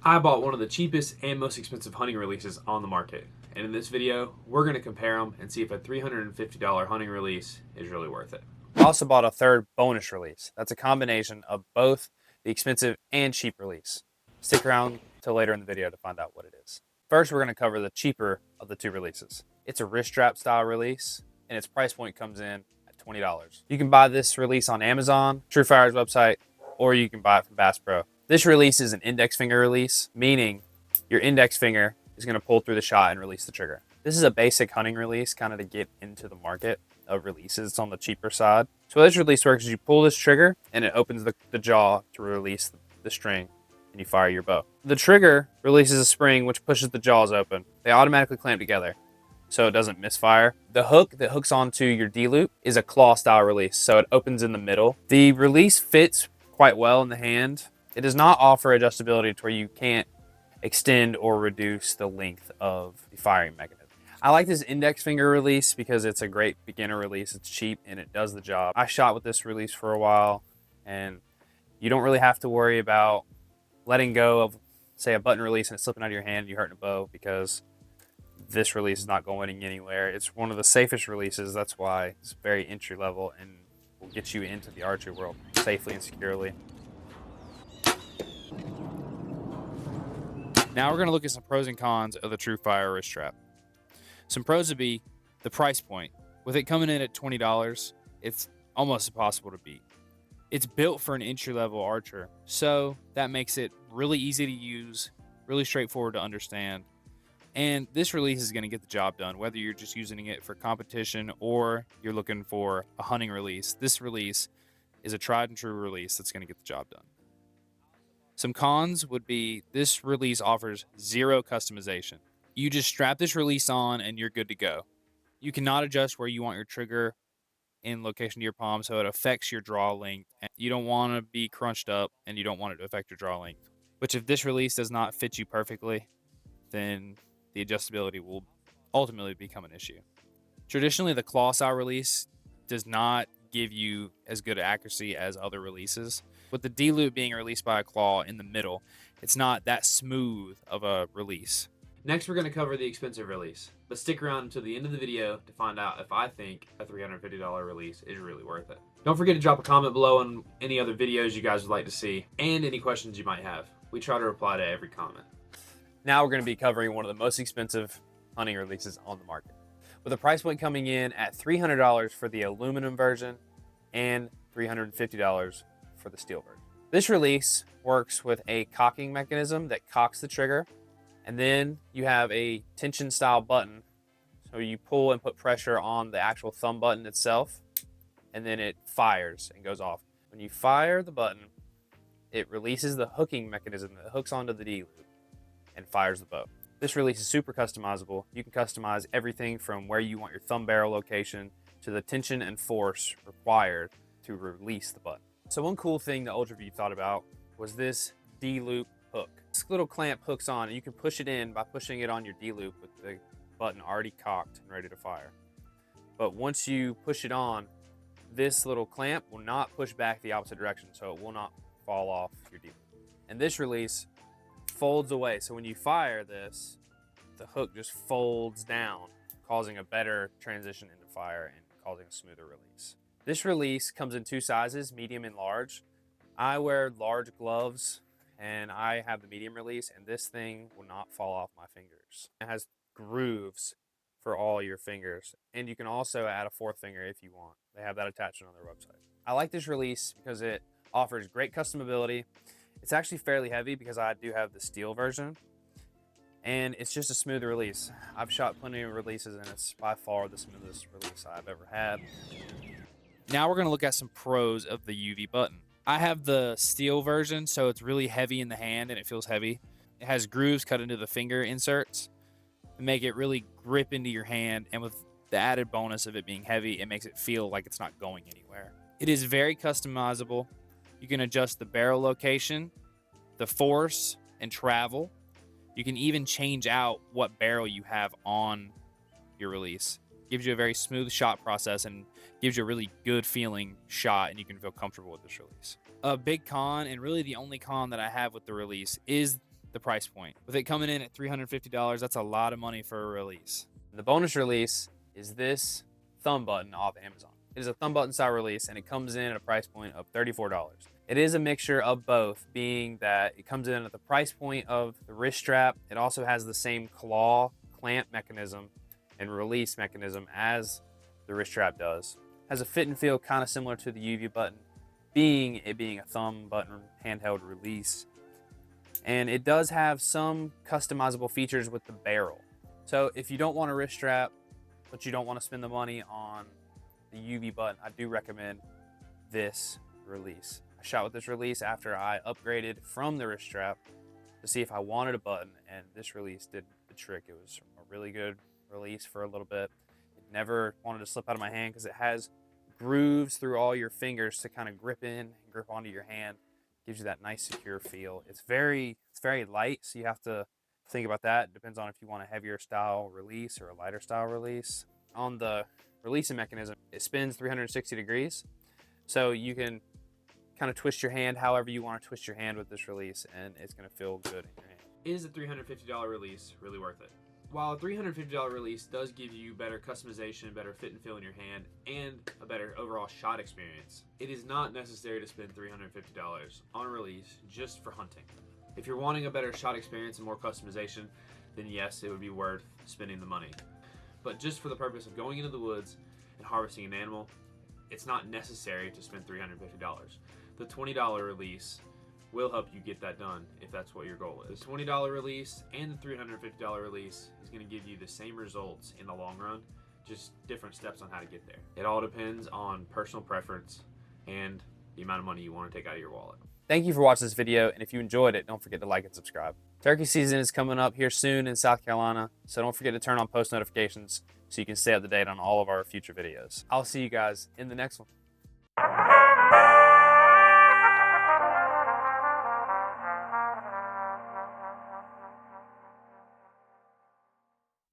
I bought one of the cheapest and most expensive hunting releases on the market. And in this video, we're going to compare them and see if a $350 hunting release is really worth it. I also bought a third bonus release. That's a combination of both the expensive and cheap release. Stick around till later in the video to find out what it is. First, we're going to cover the cheaper of the two releases. It's a wrist strap style release, and its price point comes in at $20. You can buy this release on Amazon, tru-fire's website, or you can buy it from Bass Pro. This release is an index finger release, meaning your index finger is going to pull through the shot and release the trigger. This is a basic hunting release, kind of to get into the market of releases. It's on the cheaper side. So this release works is you pull this trigger and it opens the jaw to release the string and you fire your bow. The trigger releases a spring which pushes the jaws open. They automatically clamp together so it doesn't misfire. The hook that hooks onto your D-loop is a claw style release, so it opens in the middle. The release fits quite well in the hand. It does not offer adjustability to where you can't extend or reduce the length of the firing mechanism. I like this index finger release because it's a great beginner release. It's cheap and it does the job. I shot with this release for a while and you don't really have to worry about letting go of, say, a button release and it's slipping out of your hand and you're hurting a bow because this release is not going anywhere. It's one of the safest releases. That's why it's very entry level and will get you into the archery world safely and securely. Now we're going to look at some pros and cons of the tru-fire wrist strap. Some pros would be the price point. With it coming in at $20, it's almost impossible to beat. It's built for an entry-level archer, so that makes it really easy to use, really straightforward to understand. And this release is going to get the job done, whether you're just using it for competition or you're looking for a hunting release. This release is a tried and true release that's going to get the job done. Some cons would be this release offers zero customization. You just strap this release on and you're good to go. You cannot adjust where you want your trigger in location to your palm, so it affects your draw length. And you don't want to be crunched up and you don't want it to affect your draw length. Which if this release does not fit you perfectly, then the adjustability will ultimately become an issue. Traditionally, the claw style release does not give you as good accuracy as other releases. With the D-loop being released by a claw in the middle, it's not that smooth of a release. Next, we're going to cover the expensive release, but stick around until the end of the video to find out if I think a $350 release is really worth it. Don't forget to drop a comment below on any other videos you guys would like to see and any questions you might have. We try to reply to every comment. Now we're going to be covering one of the most expensive hunting releases on the market, with a price point coming in at $300 for the aluminum version and $350 for the steel version. This release works with a cocking mechanism that cocks the trigger, and then you have a tension style button. So you pull and put pressure on the actual thumb button itself, and then it fires and goes off. When you fire the button, it releases the hooking mechanism that hooks onto the D-loop and fires the bow. This release is super customizable. You can customize everything from where you want your thumb barrel location to the tension and force required to release the button. So one cool thing the Ultraview thought about was this D-loop hook. This little clamp hooks on and you can push it in by pushing it on your D-loop with the button already cocked and ready to fire. But once you push it on, this little clamp will not push back the opposite direction, so it will not fall off your D-loop. And this release folds away, so when you fire this, the hook just folds down, causing a better transition into fire and causing a smoother release. This release comes in two sizes, medium and large. I wear large gloves and I have the medium release, and this thing will not fall off my fingers. It has grooves for all your fingers, and you can also add a fourth finger if you want. They have that attached on their website. I like this release because it offers great customability. It's actually fairly heavy because I do have the steel version, and it's just a smooth release. I've shot plenty of releases and it's by far the smoothest release I've ever had. Now we're going to look at some pros of the UV button. I have the steel version, so it's really heavy in the hand and it feels heavy. It has grooves cut into the finger inserts to make it really grip into your hand, and with the added bonus of it being heavy, it makes it feel like it's not going anywhere. It is very customizable. You can adjust the barrel location, the force, and travel. You can even change out what barrel you have on your release. Gives you a very smooth shot process and gives you a really good feeling shot, and you can feel comfortable with this release. A big con, and really the only con that I have with the release, is the price point. With it coming in at $350, that's a lot of money for a release. The bonus release is this thumb button off Amazon. It is a thumb button style release, and it comes in at a price point of $34. It is a mixture of both, being that it comes in at the price point of the wrist strap. It also has the same claw clamp mechanism and release mechanism as the wrist strap does. Has a fit and feel kind of similar to the UV button, being a thumb button handheld release. And it does have some customizable features with the barrel. So if you don't want a wrist strap, but you don't want to spend the money on the UV button, I do recommend this release. I shot with this release after I upgraded from the wrist strap to see if I wanted a button, and this release did the trick. It was a really good release for a little bit. It never wanted to slip out of my hand because it has grooves through all your fingers to kind of grip in and grip onto your hand. Gives you that nice secure feel. It's very light, so you have to think about that. It depends on if you want a heavier style release or a lighter style release. On the releasing mechanism, it spins 360 degrees, so you can kind of twist your hand however you want to twist your hand with this release, and it's going to feel good in your hand. Is a $350 release really worth it? While a $350 release does give you better customization, better fit and feel in your hand, and a better overall shot experience, it is not necessary to spend $350 on a release just for hunting. If you're wanting a better shot experience and more customization, then yes, it would be worth spending the money. But just for the purpose of going into the woods and harvesting an animal, it's not necessary to spend $350. The $20 release will help you get that done if that's what your goal is. The $20 release and the $350 release is going to give you the same results in the long run, just different steps on how to get there. It all depends on personal preference and the amount of money you want to take out of your wallet. Thank you for watching this video, and if you enjoyed it, don't forget to like and subscribe. Turkey season is coming up here soon in South Carolina, so don't forget to turn on post notifications so you can stay up to date on all of our future videos. I'll see you guys in the next one.